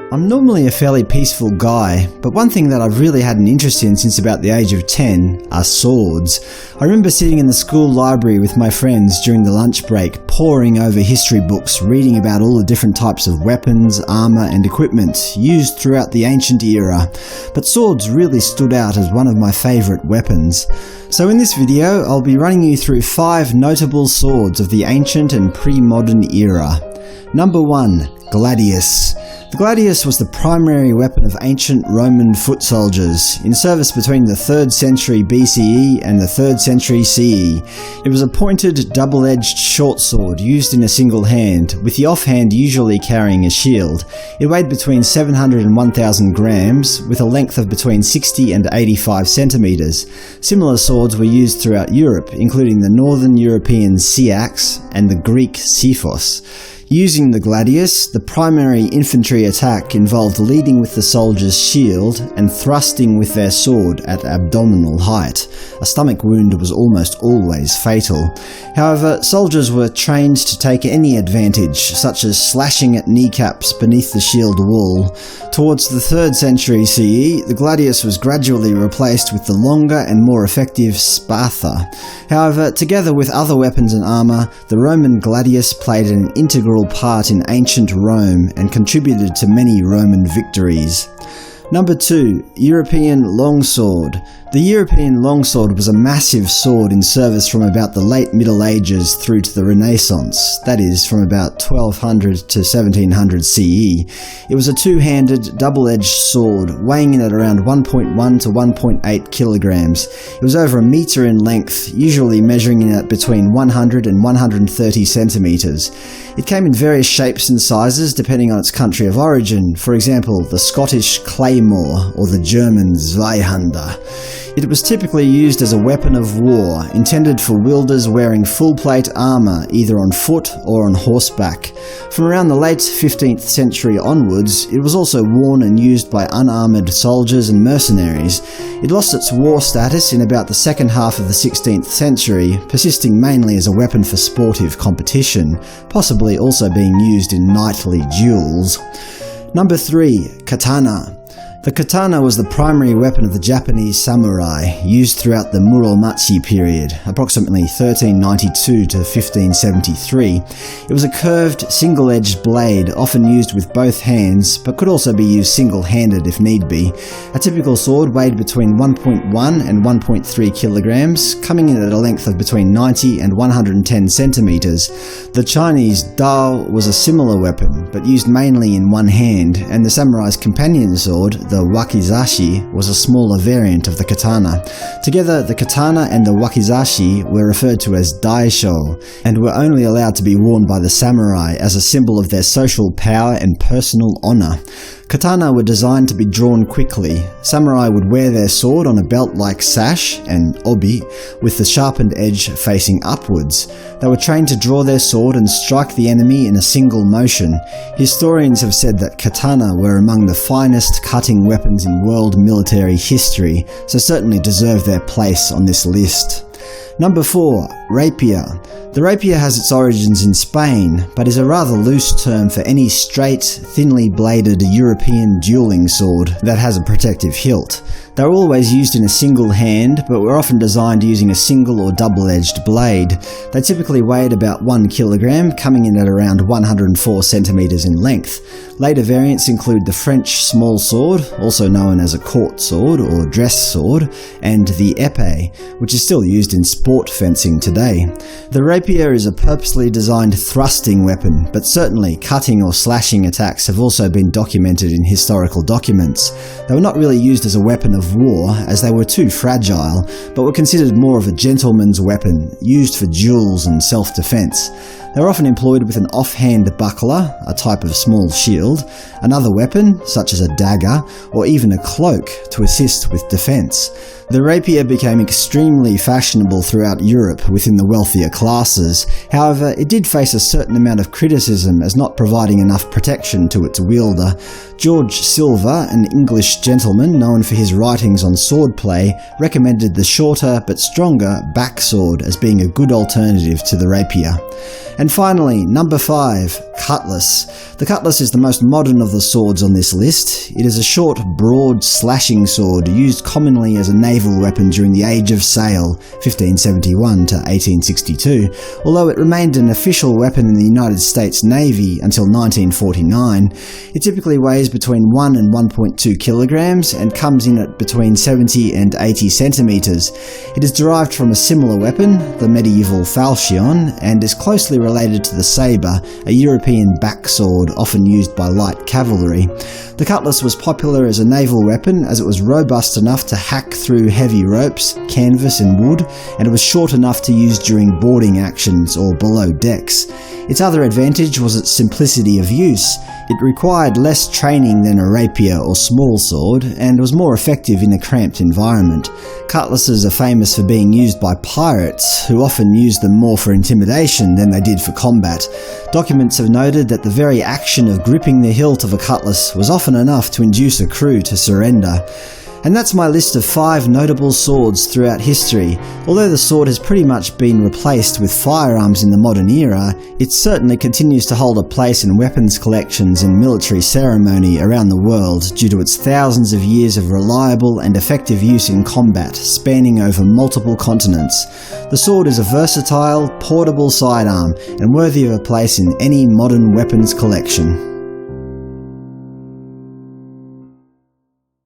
I'm normally a fairly peaceful guy, but one thing that I've really had an interest in since about the age of 10 are swords. I remember sitting in the school library with my friends during the lunch break, poring over history books, reading about all the different types of weapons, armour and equipment used throughout the ancient era, but swords really stood out as one of my favourite weapons. So in this video, I'll be running you through 5 notable swords of the ancient and pre-modern era. Number 1. Gladius. The Gladius was the primary weapon of ancient Roman foot soldiers, in service between the 3rd century BCE and the 3rd century CE. It was a pointed, double-edged short sword used in a single hand, with the offhand usually carrying a shield. It weighed between 700 and 1000 grams, with a length of between 60 and 85 centimeters. Similar swords were used throughout Europe, including the Northern European seax and the Greek xiphos. Using the gladius, the primary infantry attack involved leading with the soldier's shield and thrusting with their sword at abdominal height. A stomach wound was almost always fatal. However, soldiers were trained to take any advantage, such as slashing at kneecaps beneath the shield wall. Towards the 3rd century CE, the gladius was gradually replaced with the longer and more effective spatha. However, together with other weapons and armour, the Roman gladius played an integral part in ancient Rome and contributed to many Roman victories. Number 2. European longsword. The European longsword was a massive sword in service from about the late Middle Ages through to the Renaissance, that is, from about 1200 to 1700 CE. It was a two-handed, double-edged sword, weighing in at around 1.1 to 1.8 kilograms. It was over a metre in length, usually measuring in at between 100 and 130 centimetres. It came in various shapes and sizes depending on its country of origin, for example, the Scottish claymore or the German Zweihander. It was typically used as a weapon of war, intended for wielders wearing full-plate armour either on foot or on horseback. From around the late 15th century onwards, it was also worn and used by unarmoured soldiers and mercenaries. It lost its war status in about the second half of the 16th century, persisting mainly as a weapon for sportive competition, possibly also being used in knightly duels. Number 3. Katana. The katana was the primary weapon of the Japanese samurai, used throughout the Muromachi period, approximately 1392 to 1573. It was a curved, single-edged blade, often used with both hands, but could also be used single-handed if need be. A typical sword weighed between 1.1 and 1.3 kilograms, coming in at a length of between 90 and 110 centimeters. The Chinese dao was a similar weapon, but used mainly in one hand, and the samurai's companion sword, the wakizashi, was a smaller variant of the katana. Together, the katana and the wakizashi were referred to as daisho, and were only allowed to be worn by the samurai as a symbol of their social power and personal honour. Katana were designed to be drawn quickly. Samurai would wear their sword on a belt-like sash, and obi, with the sharpened edge facing upwards. They were trained to draw their sword and strike the enemy in a single motion. Historians have said that katana were among the finest cutting weapons in world military history, so certainly deserve their place on this list. Number 4. Rapier. The rapier has its origins in Spain, but is a rather loose term for any straight, thinly bladed European dueling sword that has a protective hilt. They were always used in a single hand, but were often designed using a single or double-edged blade. They typically weighed about 1 kilogram, coming in at around 104 centimeters in length. Later variants include the French small sword, also known as a court sword or dress sword, and the épée, which is still used in sport fencing today. The rapier is a purposely designed thrusting weapon, but certainly cutting or slashing attacks have also been documented in historical documents. They were not really used as a weapon of war, as they were too fragile, but were considered more of a gentleman's weapon, used for duels and self-defense. They were often employed with an offhand buckler, a type of small shield, another weapon, such as a dagger, or even a cloak, to assist with defense. The rapier became extremely fashionable throughout Europe within the wealthier classes. However, it did face a certain amount of criticism as not providing enough protection to its wielder. George Silver, an English gentleman known for his writings on swordplay, recommended the shorter but stronger backsword as being a good alternative to the rapier. And finally, number 5, Cutlass. The Cutlass is the most modern of the swords on this list. It is a short, broad, slashing sword used commonly as a naval weapon during the Age of Sail, 1571 to 1862, although it remained an official weapon in the United States Navy until 1949. It typically weighs between 1 and 1.2 kilograms and comes in at between 70 and 80 centimeters. It is derived from a similar weapon, the medieval falchion, and is closely related to the sabre, a European backsword often used by light cavalry. The cutlass was popular as a naval weapon as it was robust enough to hack through heavy ropes, canvas and wood, and it was short enough to use during boarding actions or below decks. Its other advantage was its simplicity of use. It required less training than a rapier or small sword, and was more effective in a cramped environment. Cutlasses are famous for being used by pirates, who often used them more for intimidation than they did for combat. Documents have noted that the very action of gripping the hilt of a cutlass was often enough to induce a crew to surrender. And that's my list of 5 notable swords throughout history. Although the sword has pretty much been replaced with firearms in the modern era, it certainly continues to hold a place in weapons collections and military ceremony around the world due to its thousands of years of reliable and effective use in combat, spanning over multiple continents. The sword is a versatile, portable sidearm and worthy of a place in any modern weapons collection.